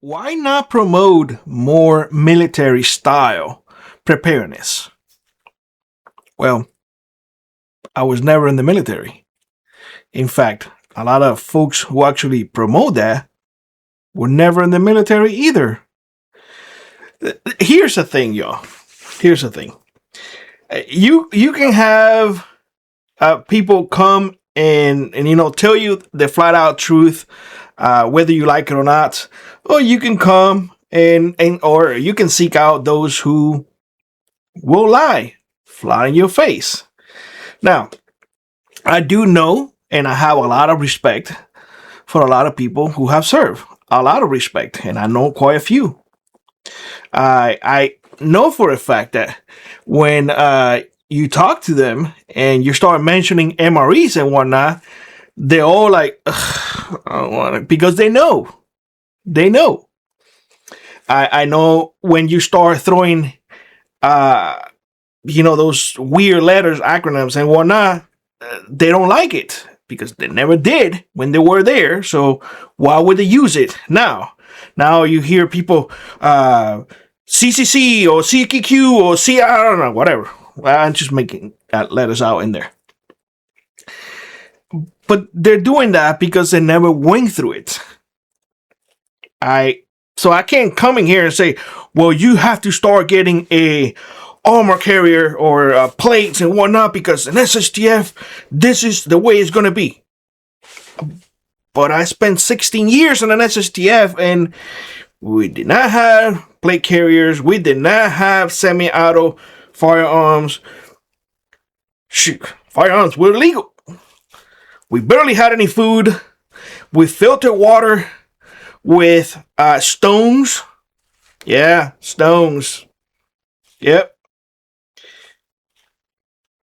Why not promote more military style preparedness? Well, I was never in the military. In fact, a lot of folks who actually promote that were never in the military either. Here's the thing, y'all. Here's the thing. You can have people come and tell you the flat out truth, whether you like it or not, or you can come and or you can seek out those who will lie, flat in your face. Now, I do know, and I have a lot of respect for a lot of people who have served. A lot of respect, and I know quite a few. I know for a fact that when you talk to them and you start mentioning MREs and whatnot, they're all like, I don't want to, because they know. They know. I know when you start throwing, those weird letters, acronyms, and whatnot, they don't like it because they never did when they were there. So why would they use it now? Now you hear people, CCC or CQQ or I don't know, whatever. I'm just making letters out in there. But they're doing that because they never went through it. So I can't come in here and say, well, you have to start getting a armor carrier or plates and whatnot because an SSTF, this is the way it's going to be. But I spent 16 years on an SSTF and we did not have plate carriers. We did not have semi-auto firearms. Shoot, firearms were illegal. We barely had any food. We filtered water with stones. Yeah, stones. Yep.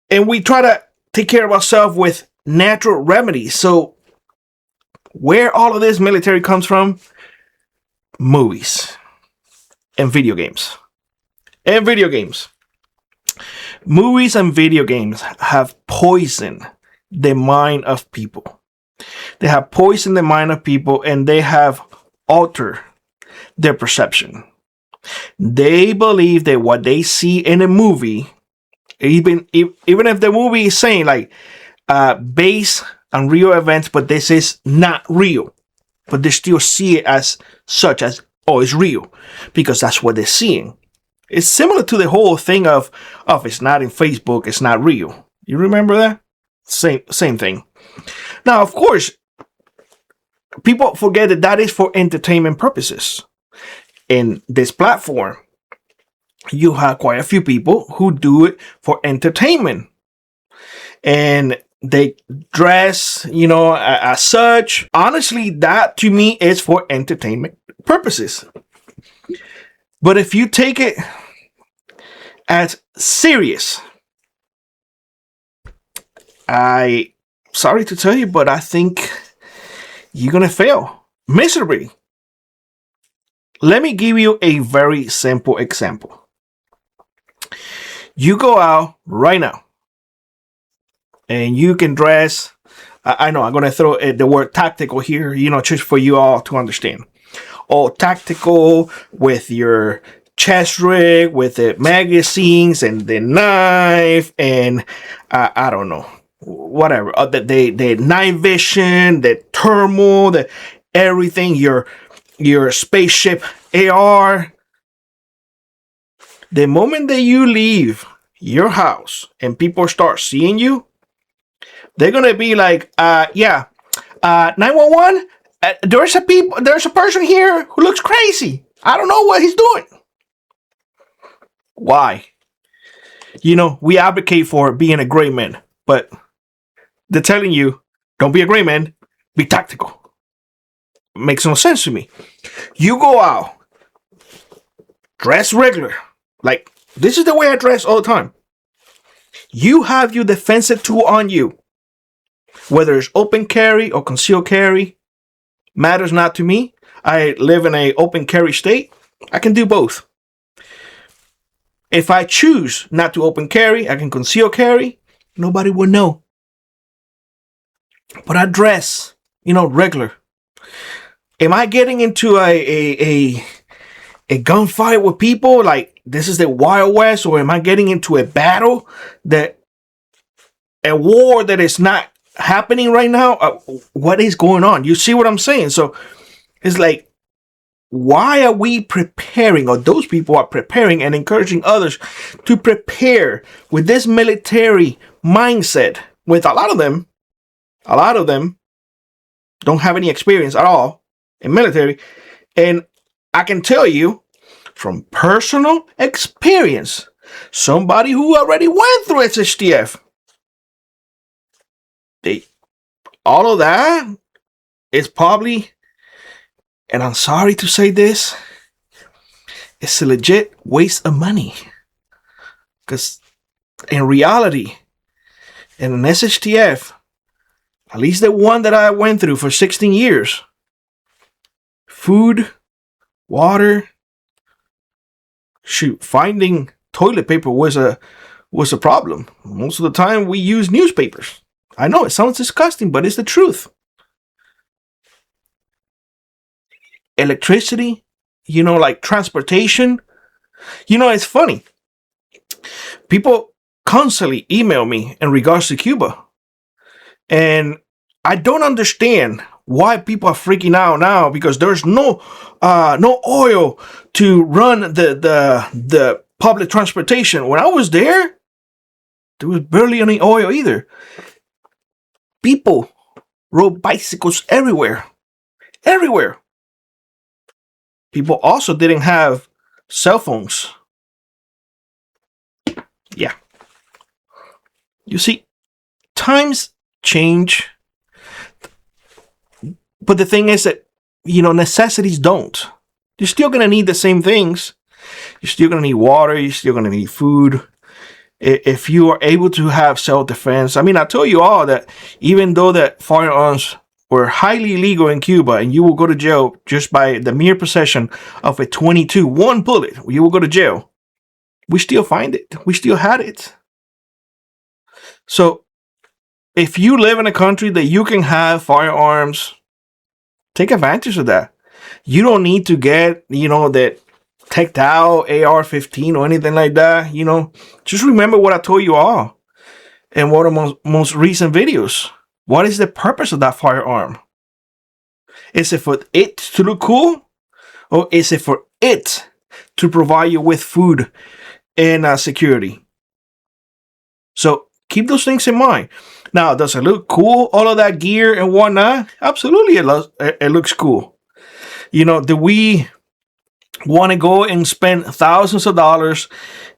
And we try to take care of ourselves with natural remedies. So where all of this military comes from? Movies and video games. And video games. Movies and video games have poisoned the mind of people. They have poisoned the mind of people and they have altered their perception. They believe that what they see in a movie, even if the movie is saying like based on real events, but this is not real, but they still see it as such as, oh, it's real because that's what they're seeing. It's similar to the whole thing of it's not in Facebook, it's not real. You remember that? Same thing. Now, of course, people forget that is for entertainment purposes. In this platform, you have quite a few people who do it for entertainment. And they dress, as such. Honestly, that to me is for entertainment purposes. But if you take it as serious, sorry to tell you, but I think you're going to fail miserably. Let me give you a very simple example. You go out right now and you can dress. I know I'm going to throw the word tactical here, just for you all to understand. All tactical with your chest rig, with the magazines and the knife and I don't know, whatever. The night vision, the thermal, the everything, your spaceship AR. The moment that you leave your house and people start seeing you, they're gonna be like, 911. There's a person here who looks crazy. I don't know what he's doing. Why? We advocate for being a great man, but they're telling you, don't be a great man, be tactical. Makes no sense to me. You go out, dress regular, like this is the way I dress all the time. You have your defensive tool on you, whether it's open carry or concealed carry, matters not to me. I live in an open carry state. I can do both. If I choose not to open carry, I can conceal carry. Nobody will know. But I dress, regular. Am I getting into a gunfight with people like this is the Wild West, or am I getting into a battle, that a war that is not happening right now? What is going on? You see what I'm saying? So it's like, why are we preparing, or those people are preparing and encouraging others to prepare with this military mindset, with a lot of them don't have any experience at all in military. And I can tell you from personal experience, somebody who already went through shtf, all of that is probably, and I'm sorry to say this, it's a legit waste of money. Because in reality, in an shtf, at least the one that I went through for 16 years, food, water, finding toilet paper was a problem. Most of the time we use newspapers. I know it sounds disgusting, but it's the truth. Electricity, like transportation. It's funny. People constantly email me in regards to Cuba. And I don't understand why people are freaking out now, because there's no oil to run the public transportation. When I was there was barely any oil either. People rode bicycles everywhere. People also didn't have cell phones. Yeah. You see, times change. But the thing is that, necessities don't. You're still going to need the same things. You're still going to need water. You're still going to need food. If you are able to have self-defense. I mean, I told you all that even though that firearms were highly illegal in Cuba, and you will go to jail just by the mere possession of a .22, one bullet, you will go to jail. We still find it. We still had it. So if you live in a country that you can have firearms, take advantage of that. You don't need to get, that teched out AR-15 or anything like that. Just remember what I told you all in one of the most recent videos. What is the purpose of that firearm? Is it for it to look cool? Or is it for it to provide you with food and security? So keep those things in mind. Now, does it look cool, all of that gear and whatnot? Absolutely, it looks cool. Do we want to go and spend thousands of dollars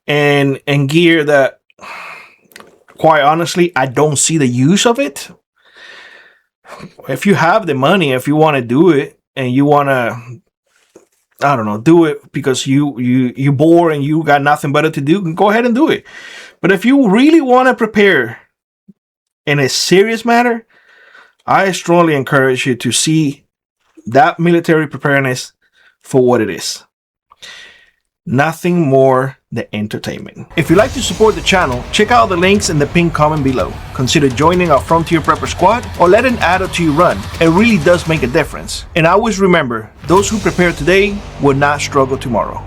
and gear that, quite honestly, I don't see the use of it? If you have the money, if you want to do it, and you want to, I don't know, do it because you bored and you got nothing better to do, go ahead and do it. But if you really want to prepare in a serious matter, I strongly encourage you to see that military preparedness for what it is. Nothing more than entertainment. If you'd like to support the channel, check out the links in the pinned comment below. Consider joining our Frontier Prepper Squad or let an adult to you run. It really does make a difference. And always remember, those who prepare today will not struggle tomorrow.